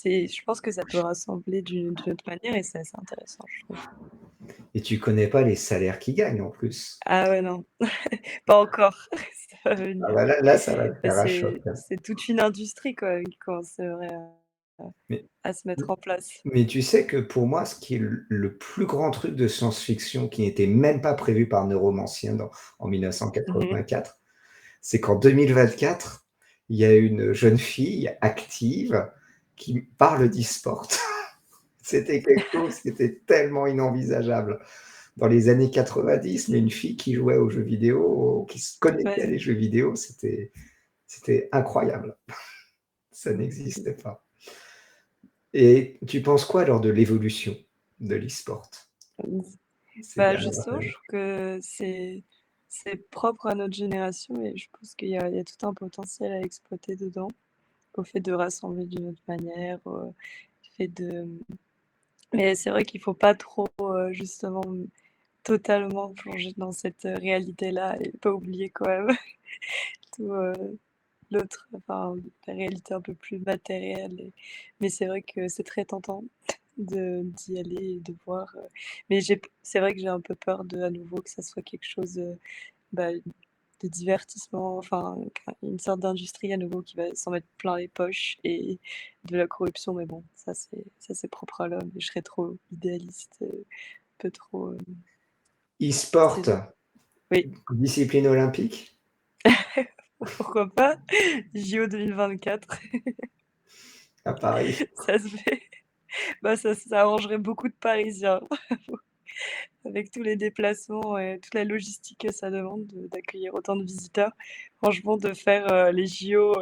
S2: je pense que ça peut rassembler d'une autre manière et c'est assez intéressant, je trouve.
S3: Et tu connais pas les salaires qu'ils gagnent en plus.
S2: Ah ouais, non, pas encore. Ça va
S3: Ah
S2: venir.
S3: bah là, ça va te
S2: Mais
S3: faire un choc, hein.
S2: c'est toute une industrie quoi, qui commencerait
S3: Mais,
S2: à se mettre en place.
S3: mais tu sais que pour moi, ce qui est le plus grand truc de science-fiction qui n'était même pas prévu par Neuromancien en
S2: Mhm.
S3: 1984, c'est qu'en 2024, il y a une jeune fille active qui parle d'e-sport. C'était quelque chose qui était tellement inenvisageable. Dans les années 90, mais une fille qui jouait aux jeux vidéo, qui se connectait à
S2: Ouais.
S3: les jeux vidéo, c'était incroyable. Ça n'existait pas. Et tu penses quoi alors de l'évolution de l'e-sport ces
S2: Bah,
S3: dernières
S2: justement, je
S3: années?
S2: trouve que c'est propre à notre génération et je pense qu'il y a tout un potentiel à exploiter dedans, au fait de rassembler d'une autre manière, au fait de mais c'est vrai qu'il faut pas trop, justement, totalement plonger dans cette, réalité-là et pas oublier quand même tout, l'autre, enfin, la réalité un peu plus matérielle mais c'est vrai que c'est très tentant d'y aller et de voir, mais c'est vrai que j'ai un peu peur à nouveau que ça soit quelque chose, bah, de divertissement, enfin, une sorte d'industrie à nouveau qui va s'en mettre plein les poches et de la corruption, mais bon, ça c'est propre à l'homme et je serais trop idéaliste, un peu trop,
S3: E-sport,
S2: c'est oui,
S3: discipline olympique?
S2: pourquoi pas? JO 2024,
S3: À Paris.
S2: ça se fait. Bah, ça arrangerait beaucoup de Parisiens avec tous les déplacements et toute la logistique que ça demande d'accueillir autant de visiteurs. Franchement, de faire, les JO,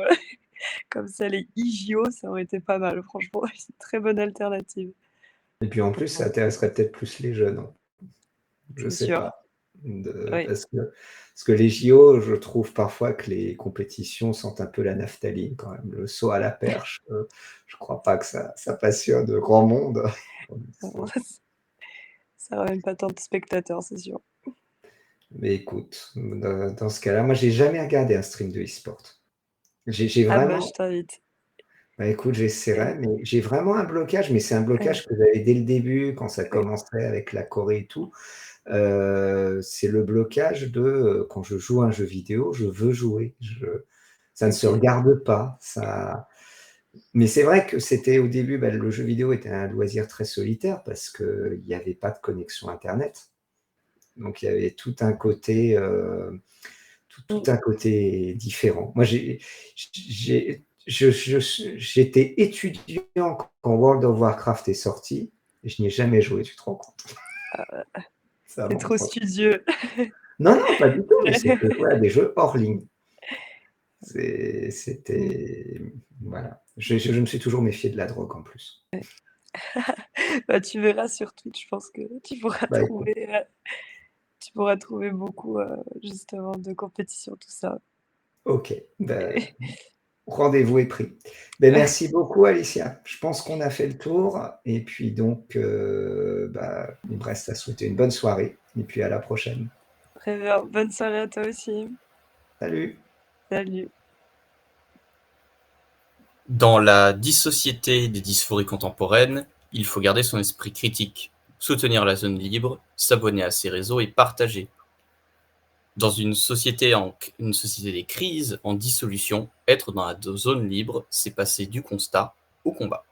S2: comme ça, les e-JO, ça aurait été pas mal, franchement, c'est une très bonne alternative.
S3: Et puis en plus, ça intéresserait peut-être plus les jeunes, hein. Je
S2: C'est
S3: sais
S2: sûr,
S3: pas. De
S2: oui.
S3: parce que les JO, je trouve parfois que les compétitions sentent un peu la naphtaline quand même. Le saut à la perche, je crois pas que ça passionne grand monde.
S2: Ça ramène pas tant de spectateurs, c'est sûr.
S3: Mais écoute, dans ce cas-là, moi j'ai jamais regardé un stream de e-sport. J'ai
S2: Ah bah, je
S3: vraiment
S2: t'invite.
S3: bah, écoute, j'essaierai,
S2: Et
S3: mais j'ai vraiment un blocage, mais c'est un
S2: ouais,
S3: blocage que j'avais dès le début quand ça
S2: oui,
S3: commençait avec la Corée et tout. C'est le blocage de, quand je joue à un jeu vidéo, je veux jouer. Ça ne se
S2: OK.
S3: regarde pas, ça mais c'est vrai que c'était au début, bah, le jeu vidéo était un loisir très solitaire parce qu'il y avait pas de connexion internet. Donc il y avait tout un côté, tout
S2: Mmh.
S3: un côté différent. Moi, j'étais étudiant quand World of Warcraft est sorti et je n'y ai jamais joué, tu te rends compte? Ça
S2: Tu trop
S3: montre.
S2: studieux.
S3: Non, non, pas du tout, mais c'est que ouais, des jeux hors ligne.
S2: Mmh.
S3: C'était voilà. Je me suis toujours méfié de la drogue en plus.
S2: Bah, tu verras sur Twitch, je pense que
S3: Bah, écoute,
S2: tu pourras trouver beaucoup, justement de compétition, tout ça.
S3: OK, bah, rendez-vous est pris. Beh, merci beaucoup Alicia. Je pense qu'on a fait le tour et puis donc, bah, il me reste à souhaiter une bonne soirée et puis à la prochaine.
S2: Très bien, bonne soirée à toi aussi.
S3: Salut.
S2: Salut.
S1: Dans la dissociété des dysphories contemporaines, il faut garder son esprit critique, soutenir la zone libre, s'abonner à ses réseaux et partager. Dans une société des crises en dissolution, être dans la zone libre, c'est passer du constat au combat.